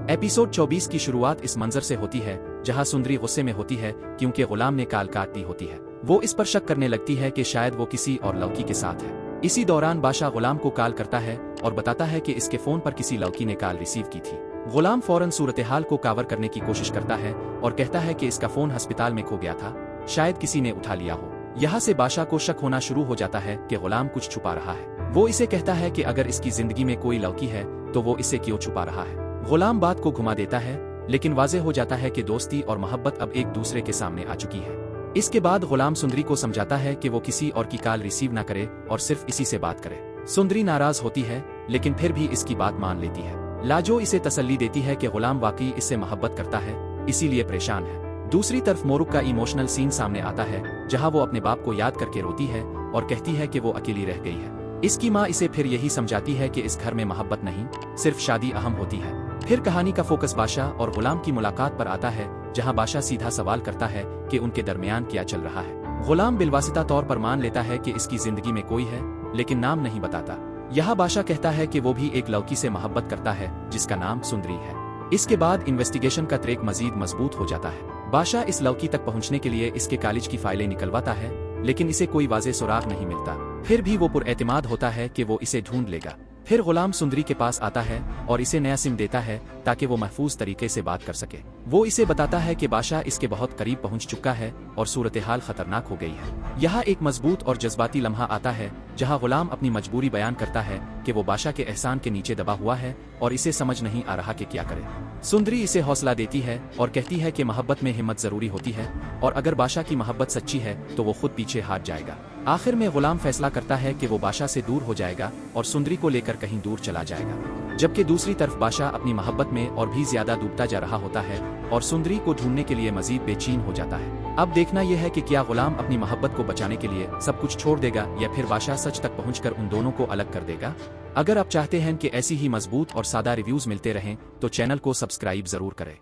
Episode 24 की शुरुआत इस मंजर से होती है जहां सुंदरी गुस्से में होती है क्योंकि गुलाम ने काल काट दी होती है। वो इस पर शक करने लगती है कि शायद वो किसी और लड़की के साथ है। इसी दौरान बादशाह गुलाम को कॉल करता है और बताता है कि इसके फोन पर किसी लड़की ने कॉल रिसीव की थी। गुलाम फौरन सूरत-ए-हाल को कवर करने की कोशिश करता है और कहता है कि इसका फोन अस्पताल में खो गया था, शायद किसी ने उठा लिया हो। यहाँ से बादशाह को शक होना शुरू हो जाता है कि गुलाम कुछ छुपा रहा है। वो इसे कहता है कि अगर इसकी जिंदगी में कोई लड़की है तो वो इसे क्यों छुपा रहा है। गुलाम बात को घुमा देता है लेकिन वाज़ेह हो जाता है कि दोस्ती और मोहब्बत अब एक दूसरे के सामने आ चुकी है। इसके बाद गुलाम सुंदरी को समझाता है कि वो किसी और की कॉल रिसीव ना करे और सिर्फ इसी से बात करे। सुंदरी नाराज होती है लेकिन फिर भी इसकी बात मान लेती है। लाजो इसे तसल्ली देती है कि गुलाम वाकई इससे मोहब्बत करता है, इसीलिए परेशान है। दूसरी तरफ मोरुक का इमोशनल सीन सामने आता है जहां वो अपने बाप को याद करके रोती है और कहती है कि वो अकेली रह गई है। इसकी माँ इसे फिर यही समझाती है कि इस घर में मोहब्बत नहीं, सिर्फ शादी अहम होती है। फिर कहानी का फोकस बादशाह और गुलाम की मुलाकात पर आता है जहां बादशाह सीधा सवाल करता है कि उनके दरमियान क्या चल रहा है। गुलाम बिलवासिता तौर पर मान लेता है कि इसकी जिंदगी में कोई है लेकिन नाम नहीं बताता। यह बादशाह कहता है कि वो भी एक लड़की से मोहब्बत करता है जिसका नाम सुंदरी है। इसके बाद इन्वेस्टिगेशन का ट्रैक मजीद मजबूत हो जाता है। बादशाह इस लड़की तक पहुंचने के लिए इसके कॉलेज की फाइलें निकलवाता है लेकिन इसे कोई वाज़ेह सुराग नहीं मिलता। फिर भी वो पुरएतिमाद होता है कि वो इसे ढूंढ लेगा। फिर गुलाम सुंदरी के पास आता है और इसे नया सिम देता है ताकि वो महफूज तरीके से बात कर सके। वो इसे बताता है कि बादशाह इसके बहुत करीब पहुंच चुका है और सूरत-ए-हाल खतरनाक हो गई है। यहाँ एक मजबूत और जज्बाती लम्हा आता है जहाँ गुलाम अपनी मजबूरी बयान करता है कि वो बादशाह के एहसान के नीचे दबा हुआ है और इसे समझ नहीं आ रहा कि क्या करे। सुंदरी इसे हौसला देती है और कहती है कि मोहब्बत में हिम्मत जरूरी होती है और अगर बादशाह की मोहब्बत सच्ची है तो वो खुद पीछे हट जाएगा। आखिर में गुलाम फैसला करता है कि वो बादशाह से दूर हो जाएगा और सुंदरी को लेकर कहीं दूर चला जाएगा। जबकि दूसरी तरफ बादशाह अपनी मोहब्बत में और भी ज्यादा डूबता जा रहा होता है और सुंदरी को ढूंढने के लिए मजीद बेचैन हो जाता है। अब देखना यह है कि क्या गुलाम अपनी मोहब्बत को बचाने के लिए सब कुछ छोड़ देगा या फिर बादशाह सच तक पहुंचकर उन दोनों को अलग कर देगा। अगर आप चाहते हैं कि ऐसी ही मजबूत और सादा रिव्यूज मिलते रहें तो चैनल को सब्सक्राइब जरूर करें।